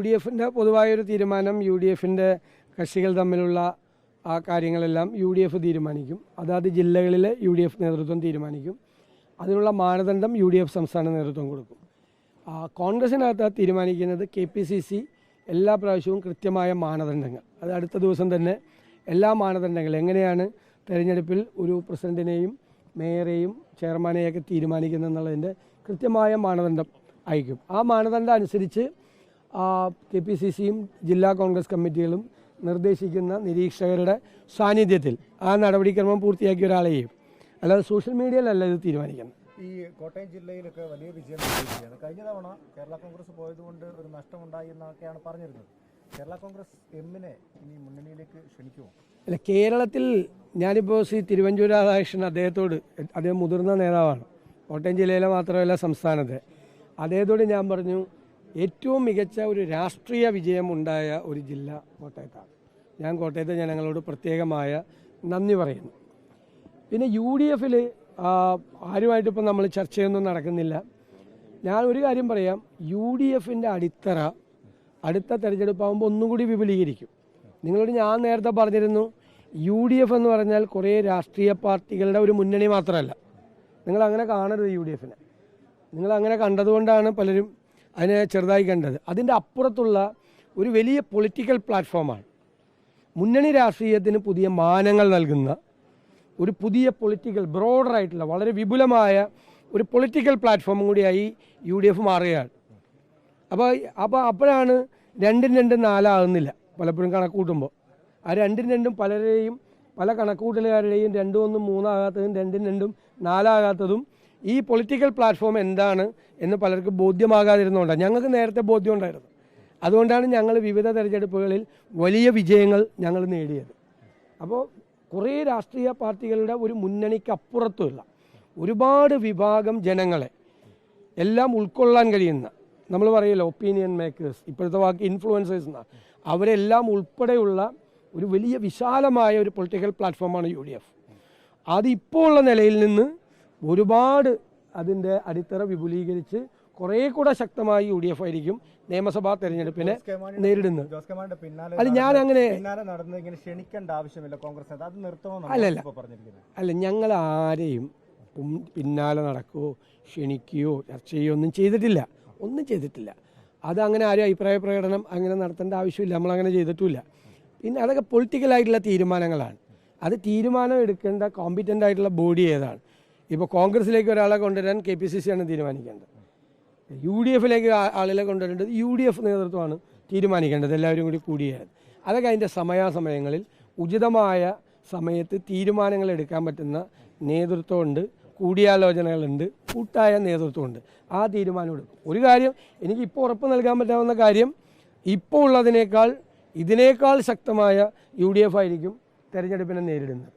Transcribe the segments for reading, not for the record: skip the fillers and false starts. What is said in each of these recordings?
D എഫിൻ്റെ പൊതുവായൊരു തീരുമാനം U D എഫിൻ്റെ കക്ഷികൾ തമ്മിലുള്ള ആ കാര്യങ്ങളെല്ലാം യു ഡി എഫ് തീരുമാനിക്കും. അതാത് ജില്ലകളിലെ യു ഡി എഫ് നേതൃത്വം തീരുമാനിക്കും. അതിനുള്ള മാനദണ്ഡം യു ഡി എഫ് സംസ്ഥാന നേതൃത്വം കൊടുക്കും. കോൺഗ്രസിനകത്ത് തീരുമാനിക്കുന്നത് KPCC എല്ലാ പ്രാവശ്യവും കൃത്യമായ മാനദണ്ഡങ്ങൾ, അത് അടുത്ത ദിവസം തന്നെ എല്ലാ മാനദണ്ഡങ്ങളും എങ്ങനെയാണ് തെരഞ്ഞെടുപ്പിൽ ഒരു പ്രസിഡന്റിനെയും മേയറെയും ചെയർമാനെയൊക്കെ തീരുമാനിക്കുന്നത് എന്നുള്ളതിൻ്റെ കൃത്യമായ മാനദണ്ഡം അയക്കും. ആ മാനദണ്ഡം അനുസരിച്ച് KPCCയും ജില്ലാ കോൺഗ്രസ് കമ്മിറ്റികളും നിർദ്ദേശിക്കുന്ന നിരീക്ഷകരുടെ സാന്നിധ്യത്തിൽ ആ നടപടിക്രമം പൂർത്തിയാക്കിയ ഒരാളെ ചെയ്യും. അല്ലാതെ സോഷ്യൽ മീഡിയയിലല്ല ഇത് തീരുമാനിക്കുന്നത്. ഈ കോട്ടയം ജില്ലയിലൊക്കെ വലിയ വിജയം നേടിയിരിക്കുകയാണ്. കഴിഞ്ഞ തവണ കേരള കോൺഗ്രസ് പോയതുകൊണ്ട് ഒരു നഷ്ടമുണ്ടായി എന്നൊക്കെയാണ് പറഞ്ഞിരുന്നത്. കേരള കോൺഗ്രസ് എമ്മിനെ ഇനി മുന്നണിയിലേക്ക് ക്ഷണിക്കുമോ? അല്ല, കേരളത്തിൽ ഞാനിപ്പോൾ തിരുവഞ്ചൂർ രാധാകൃഷ്ണൻ അദ്ദേഹം മുതിർന്ന നേതാവാണ്, കോട്ടയം ജില്ലയിലെ മാത്രമല്ല സംസ്ഥാനത്തെ. അദ്ദേഹത്തോട് ഞാൻ പറഞ്ഞു, ഏറ്റവും മികച്ച ഒരു രാഷ്ട്രീയ വിജയം ഉണ്ടായ ഒരു ജില്ല കോട്ടയത്താണ്. ഞാൻ കോട്ടയത്തെ ജനങ്ങളോട് പ്രത്യേകമായ നന്ദി പറയുന്നു. പിന്നെ UDFൽ ആരുമായിട്ടിപ്പോൾ നമ്മൾ ചർച്ചയൊന്നും നടക്കുന്നില്ല. ഞാൻ ഒരു കാര്യം പറയാം, UDFൻ്റെ അടിത്തറ അടുത്ത തെരഞ്ഞെടുപ്പാകുമ്പോൾ ഒന്നും കൂടി വിപുലീകരിക്കും. നിങ്ങളോട് ഞാൻ നേരത്തെ പറഞ്ഞിരുന്നു, UDF എന്ന് പറഞ്ഞാൽ കുറേ രാഷ്ട്രീയ പാർട്ടികളുടെ ഒരു മുന്നണി മാത്രമല്ല. നിങ്ങളങ്ങനെ കാണരുത് UDFനെ. നിങ്ങളങ്ങനെ കണ്ടതുകൊണ്ടാണ് പലരും അതിനെ ചെറുതായി കണ്ടത്. അതിൻ്റെ അപ്പുറത്തുള്ള ഒരു വലിയ പൊളിറ്റിക്കൽ പ്ലാറ്റ്ഫോമാണ്. മുന്നണി രാഷ്ട്രീയത്തിന് പുതിയ മാനങ്ങൾ നൽകുന്ന ഒരു പുതിയ പൊളിറ്റിക്കൽ ബ്രോഡറായിട്ടുള്ള വളരെ വിപുലമായ ഒരു പൊളിറ്റിക്കൽ പ്ലാറ്റ്ഫോമും കൂടിയായി UDF മാറുകയാണ്. അപ്പോഴാണ് 2-2 4 പലപ്പോഴും കണക്ക് കൂട്ടുമ്പോൾ. ആ 2-2 പലരെയും പല കണക്കുകൂട്ടലുകാരുടെയും 2-1 3 ആകാത്തതും 2-2 4 ആകാത്തതും ഈ പൊളിറ്റിക്കൽ പ്ലാറ്റ്ഫോം എന്താണ് എന്ന് പലർക്കും ബോധ്യമാകാതിരുന്നുകൊണ്ടാണ്. ഞങ്ങൾക്ക് നേരത്തെ ബോധ്യം ഉണ്ടായിരുന്നു. അതുകൊണ്ടാണ് ഞങ്ങൾ വിവിധ തെരഞ്ഞെടുപ്പുകളിൽ വലിയ വിജയങ്ങൾ ഞങ്ങൾ നേടിയത്. അപ്പോൾ കുറേ രാഷ്ട്രീയ പാർട്ടികളുടെ ഒരു മുന്നണിക്കപ്പുറത്തുള്ള ഒരുപാട് വിഭാഗം ജനങ്ങളെ എല്ലാം ഉൾക്കൊള്ളാൻ കഴിയുന്ന, നമ്മൾ പറയല്ലോ ഒപ്പീനിയൻ മേക്കേഴ്സ്, ഇപ്പോഴത്തെ വാക്ക് ഇൻഫ്ലുവൻസേഴ്സ് എന്നാണ്, അവരെല്ലാം ഉൾപ്പെടെയുള്ള ഒരു വലിയ വിശാലമായ ഒരു പൊളിറ്റിക്കൽ പ്ലാറ്റ്ഫോമാണ് UDF. അതിപ്പോൾ ഉള്ള നിലയിൽ നിന്ന് ഒരുപാട് അതിൻ്റെ അടിത്തറ വിപുലീകരിച്ച് കുറേ കൂടെ ശക്തമായി UDF ആയിരിക്കും നിയമസഭാ തെരഞ്ഞെടുപ്പിനെ നേരിടുന്നത്. അത് ഞാൻ അങ്ങനെ അല്ല, ഞങ്ങൾ ആരെയും പിന്നാലെ നടക്കുകയോ ക്ഷണിക്കുകയോ ചർച്ച ചെയ്യുകയോ ഒന്നും ചെയ്തിട്ടില്ല. അതങ്ങനെ ആരും അഭിപ്രായ പ്രകടനം അങ്ങനെ നടത്തേണ്ട ആവശ്യമില്ല, നമ്മളങ്ങനെ ചെയ്തിട്ടുമില്ല. പിന്നെ അതൊക്കെ പൊളിറ്റിക്കലായിട്ടുള്ള തീരുമാനങ്ങളാണ്. അത് തീരുമാനം എടുക്കേണ്ട കോമ്പിറ്റൻ്റ് ആയിട്ടുള്ള ബോഡി ഏതാണ്? ഇപ്പോൾ കോൺഗ്രസിലേക്ക് ഒരാളെ കൊണ്ടുവരാൻ KPCC ആണ് തീരുമാനിക്കേണ്ടത്. UDFലേക്ക് ആളുകളെ കൊണ്ടുവരേണ്ടത് UDF നേതൃത്വമാണ് തീരുമാനിക്കേണ്ടത്, എല്ലാവരും കൂടി കൂടിയാണ്. അതൊക്കെ അതിൻ്റെ സമയാസമയങ്ങളിൽ ഉചിതമായ സമയത്ത് തീരുമാനങ്ങൾ എടുക്കാൻ പറ്റുന്ന നേതൃത്വമുണ്ട്, കൂടിയാലോചനകളുണ്ട്, കൂട്ടായ നേതൃത്വമുണ്ട്. ആ തീരുമാനം എടുക്കും. ഒരു കാര്യം എനിക്കിപ്പോൾ ഉറപ്പ് നൽകാൻ പറ്റാവുന്ന കാര്യം, ഇപ്പോൾ ഉള്ളതിനേക്കാൾ ഇതിനേക്കാൾ ശക്തമായ UDF ആയിരിക്കും തെരഞ്ഞെടുപ്പിനെ നേരിടുന്നത്.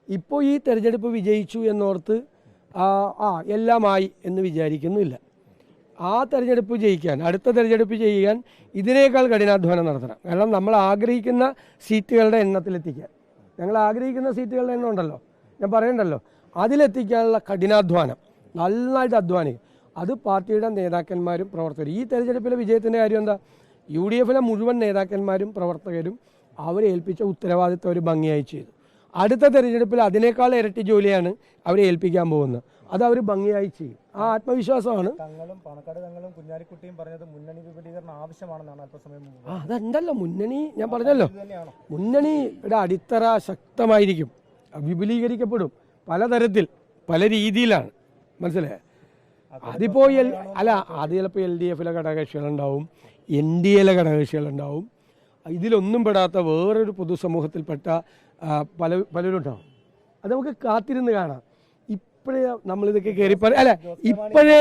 ഇപ്പോൾ ഈ തെരഞ്ഞെടുപ്പ് വിജയിച്ചു എന്നോർത്ത് എല്ലാമായി എന്ന് വിചാരിക്കുന്നില്ല. ആ തെരഞ്ഞെടുപ്പ് ജയിക്കാൻ, അടുത്ത തെരഞ്ഞെടുപ്പ് ചെയ്യാൻ ഇതിനേക്കാൾ കഠിനാധ്വാനം നടത്തണം. കാരണം നമ്മൾ ആഗ്രഹിക്കുന്ന സീറ്റുകളുടെ എണ്ണത്തിലെത്തിക്കാൻ, ഞങ്ങൾ ആഗ്രഹിക്കുന്ന സീറ്റുകളുടെ എണ്ണം ഉണ്ടല്ലോ, ഞാൻ പറയണ്ടല്ലോ, അതിലെത്തിക്കാനുള്ള കഠിനാധ്വാനം നന്നായിട്ട് അധ്വാനിക്കും. അത് പാർട്ടിയുടെ നേതാക്കന്മാരും പ്രവർത്തകരും. ഈ തെരഞ്ഞെടുപ്പിലെ വിജയത്തിൻ്റെ കാര്യം എന്താ? UDFലെ മുഴുവൻ നേതാക്കന്മാരും പ്രവർത്തകരും അവരെ ഏൽപ്പിച്ച ഉത്തരവാദിത്വം അവർ ഭംഗിയായി ചെയ്തു. അടുത്ത തെരഞ്ഞെടുപ്പിൽ അതിനേക്കാൾ ഇരട്ടി ജോലിയാണ് അവരെ ഏൽപ്പിക്കാൻ പോകുന്നത്. അത് അവർ ഭംഗിയായി ചെയ്യും. ആ ആത്മവിശ്വാസമാണ്. കുഞ്ഞാലിക്കുട്ടിയും പറഞ്ഞത് മുന്നണി വിപുലീകരണം ആവശ്യമാണെന്നാണ് അല്പസമയം മുമ്പ്. അതുണ്ടല്ലോ, മുന്നണി ഞാൻ പറഞ്ഞല്ലോ, മുന്നണിയുടെ അടിത്തറ ശക്തമായിരിക്കും, വിപുലീകരിക്കപ്പെടും, പലതരത്തിൽ പല രീതിയിലാണ്. മനസ്സിലായേ? അതിപ്പോൾ അത് ചിലപ്പോൾ LDFലെ ഘടകകക്ഷികളുണ്ടാവും, NDAയിലെ ഘടകകക്ഷികളുണ്ടാവും, ഇതിലൊന്നും പെടാത്ത വേറൊരു പൊതുസമൂഹത്തിൽപ്പെട്ട പലരും ഉണ്ടാവും. അത് നമുക്ക് കാത്തിരുന്ന് കാണാം. ഇപ്പോഴേ നമ്മളിതൊക്കെ ഇപ്പോഴേ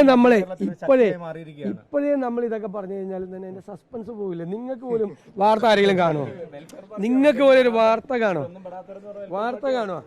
നമ്മൾ ഇതൊക്കെ പറഞ്ഞു കഴിഞ്ഞാൽ തന്നെ അതിന്റെ സസ്പെൻസ് പോവില്ല. നിങ്ങൾക്ക് പോലും വാർത്ത ആരെങ്കിലും കാണുമോ? നിങ്ങൾക്ക് പോലും ഒരു വാർത്ത കാണുമോ?